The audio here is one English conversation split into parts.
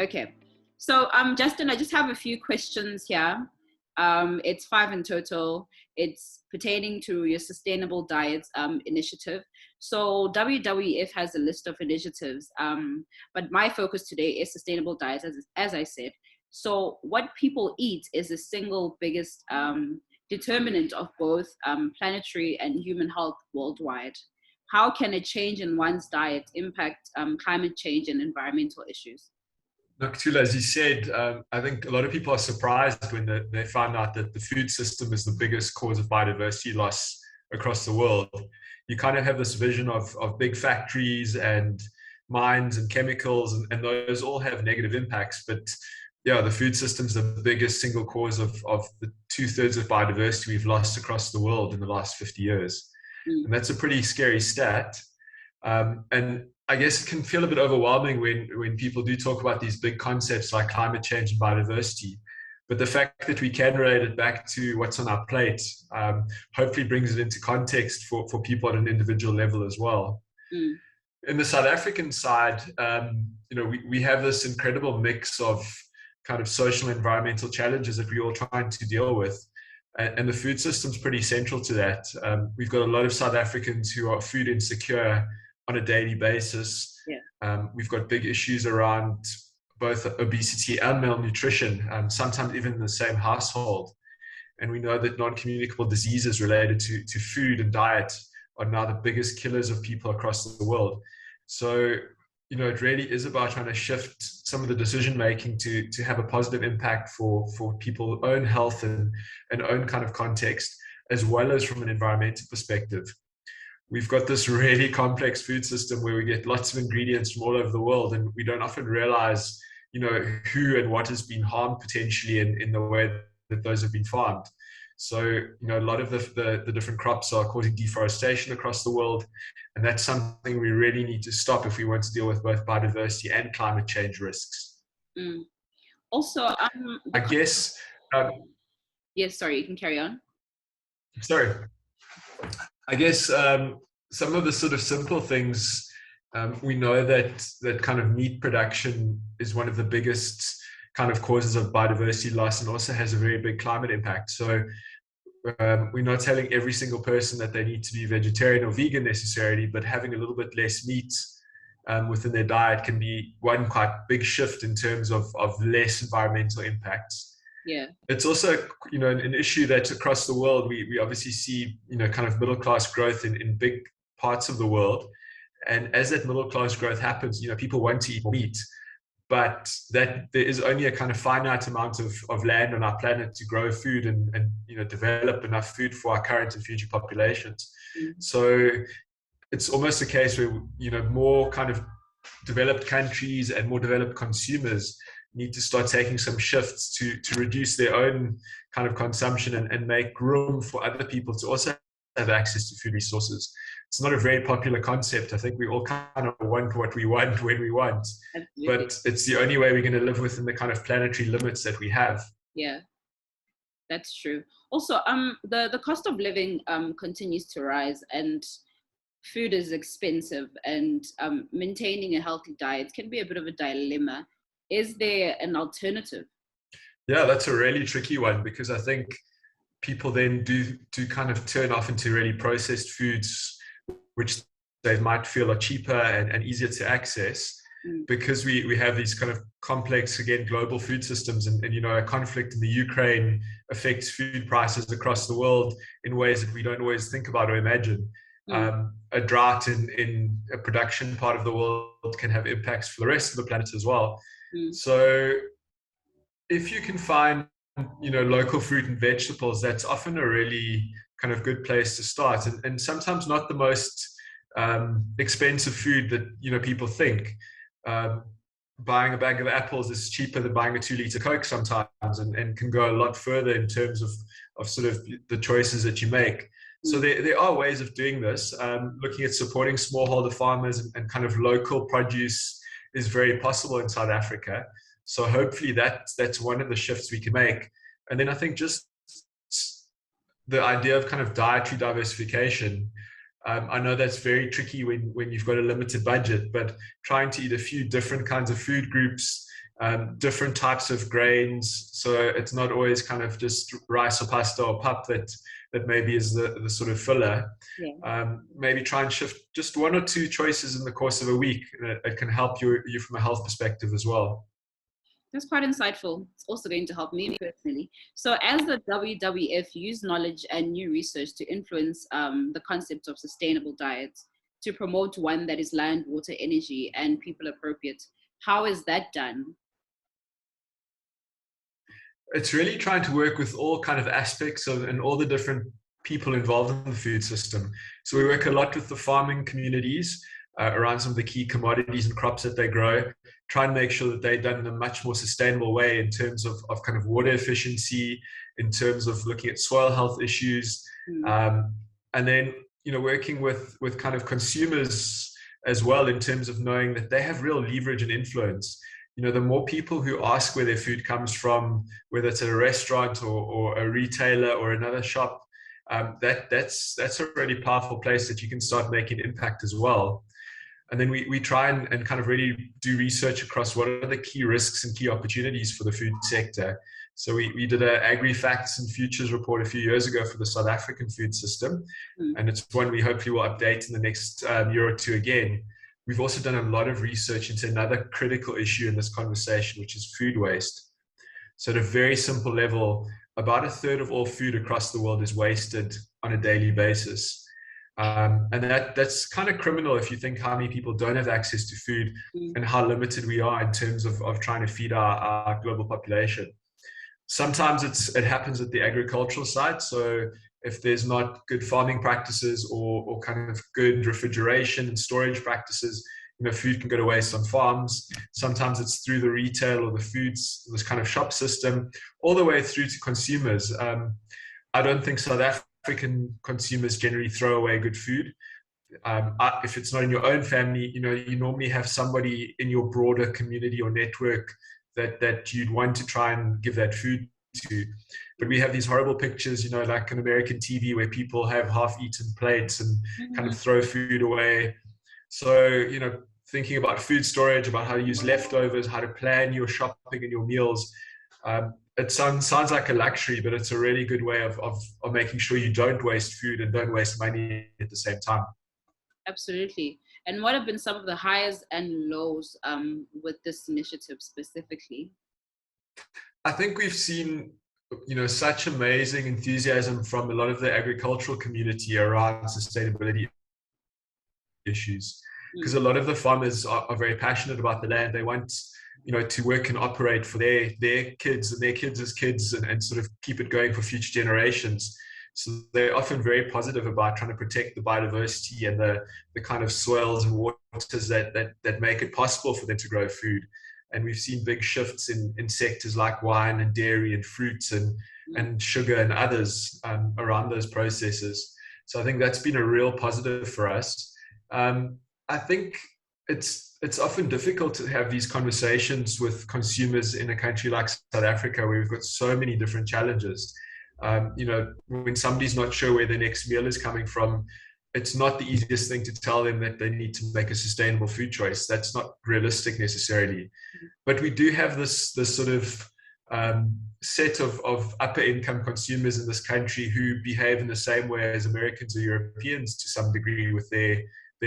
Okay. So, Justin, I just have a few questions here. It's 5 in total. It's pertaining to your sustainable diets initiative. So WWF has a list of initiatives, but my focus today is sustainable diets, as I said. So what people eat is the single biggest determinant of both planetary and human health worldwide. How can a change in one's diet impact climate change and environmental issues? Look, Tula, as you said, I think a lot of people are surprised when they find out that the food system is the biggest cause of biodiversity loss across the world. You kind of have this vision of big factories and mines and chemicals, and those all have negative impacts. But yeah, the food system is the biggest single cause of the 2/3 of biodiversity we've lost across the world in the last 50 years. Mm. And that's a pretty scary stat. And I guess it can feel a bit overwhelming when people do talk about these big concepts like climate change and biodiversity. But the fact that we can relate it back to what's on our plate hopefully brings it into context for people at an individual level as well. Mm. In the South African side, we have this incredible mix of kind of social and environmental challenges that we're all trying to deal with. And the food system's pretty central to that. We've got a lot of South Africans who are food insecure on a daily basis. Yeah. We've got big issues around both obesity and malnutrition, sometimes even in the same household. And we know that non-communicable diseases related to food and diet are now the biggest killers of people across the world. So, it really is about trying to shift some of the decision making to have a positive impact for people's own health and own kind of context, as well as from an environmental perspective. We've got this really complex food system where we get lots of ingredients from all over the world, and we don't often realize, who and what has been harmed potentially in the way that those have been farmed. So, a lot of the different crops are causing deforestation across the world, and that's something we really need to stop if we want to deal with both biodiversity and climate change risks. Mm. Also, I guess. Yes, sorry, you can carry on. Sorry. I guess some of the sort of simple things, we know that kind of meat production is one of the biggest kind of causes of biodiversity loss and also has a very big climate impact. So we're not telling every single person that they need to be vegetarian or vegan necessarily, but having a little bit less meat within their diet can be one quite big shift in terms of less environmental impacts. Yeah. It's also, an issue that across the world, we obviously see, kind of middle class growth in big parts of the world. And as that middle class growth happens, people want to eat more meat, but that there is only a kind of finite amount of land on our planet to grow food and develop enough food for our current and future populations. Mm-hmm. So it's almost a case where, more kind of developed countries and more developed consumers need to start taking some shifts to reduce their own kind of consumption and make room for other people to also have access to food resources. It's not a very popular concept. I think we all kind of want what we want when we want. Absolutely. But it's the only way we're going to live within the kind of planetary limits that we have. Yeah, that's true. Also, the cost of living continues to rise, and food is expensive, and maintaining a healthy diet can be a bit of a dilemma. Is there an alternative? Yeah, that's a really tricky one, because I think people then do kind of turn off into really processed foods, which they might feel are cheaper and easier to access, because we have these kind of complex, again, global food systems, and a conflict in the Ukraine affects food prices across the world in ways that we don't always think about or imagine. A drought in a production part of the world can have impacts for the rest of the planet as well. So if you can find local fruit and vegetables, that's often a really kind of good place to start, and sometimes not the most expensive food that people think. Buying a bag of apples is cheaper than buying a 2-liter Coke sometimes, and can go a lot further in terms of sort of the choices that you make. So there are ways of doing this. Looking at supporting smallholder farmers and kind of local produce is very possible in South Africa. So hopefully that's one of the shifts we can make. And then I think just the idea of kind of dietary diversification. I know that's very tricky when you've got a limited budget, but trying to eat a few different kinds of food groups different types of grains. So it's not always kind of just rice or pasta or pap that maybe is the sort of filler. Yeah. Maybe try and shift just one or two choices in the course of a week. It can help you from a health perspective as well. That's quite insightful. It's also going to help me personally. So as the WWF use knowledge and new research to influence the concept of sustainable diets to promote one that is land, water, energy, and people appropriate, how is that done? It's really trying to work with all kind of aspects of and all the different people involved in the food system. So we work a lot with the farming communities around some of the key commodities and crops that they grow, try and make sure that they're done in a much more sustainable way in terms of kind of water efficiency, in terms of looking at soil health issues, and then working with kind of consumers as well in terms of knowing that they have real leverage and influence. The more people who ask where their food comes from, whether it's at a restaurant or a retailer or another shop, that's a really powerful place that you can start making impact as well. And then we try and kind of really do research across what are the key risks and key opportunities for the food sector. So we did an agri-facts and futures report a few years ago for the South African food system, and it's one we hopefully will update in the next year or two again. We've also done a lot of research into another critical issue in this conversation, which is food waste. So at a very simple level, about a third of all food across the world is wasted on a daily basis. And that's kind of criminal if you think how many people don't have access to food and how limited we are in terms of trying to feed our global population. Sometimes it happens at the agricultural side. So if there's not good farming practices or kind of good refrigeration and storage practices, food can go to waste on farms. Sometimes it's through the retail or the foods, this kind of shop system, all the way through to consumers. I don't think South African consumers generally throw away good food. If it's not in your own family, you normally have somebody in your broader community or network that you'd want to try and give that food to. But we have these horrible pictures, like on American TV where people have half-eaten plates and kind of throw food away. So, thinking about food storage, about how to use leftovers, how to plan your shopping and your meals, it sounds like a luxury, but it's a really good way of making sure you don't waste food and don't waste money at the same time. Absolutely. And what have been some of the highs and lows with this initiative specifically? I think we've seen, such amazing enthusiasm from a lot of the agricultural community around sustainability issues, because a lot of the farmers are very passionate about the land. They want, to work and operate for their kids and their kids' kids and sort of keep it going for future generations. So they're often very positive about trying to protect the biodiversity and the kind of soils and waters that make it possible for them to grow food. And we've seen big shifts in sectors like wine and dairy and fruits and sugar and others around those processes. So I think that's been a real positive for us. I think it's often difficult to have these conversations with consumers in a country like South Africa, where we've got so many different challenges. When somebody's not sure where their next meal is coming from, it's not the easiest thing to tell them that they need to make a sustainable food choice. That's not realistic necessarily. But we do have this sort of set of upper income consumers in this country who behave in the same way as Americans or Europeans to some degree with their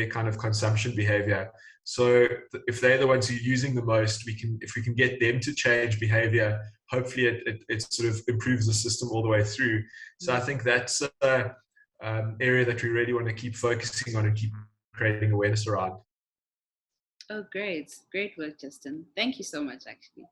kind of consumption behavior. So if they're the ones who are using the most, if we can get them to change behavior, hopefully it sort of improves the system all the way through. So I think that's an area that we really want to keep focusing on and keep creating awareness around. Oh, great. Great work, Justin. Thank you so much, actually.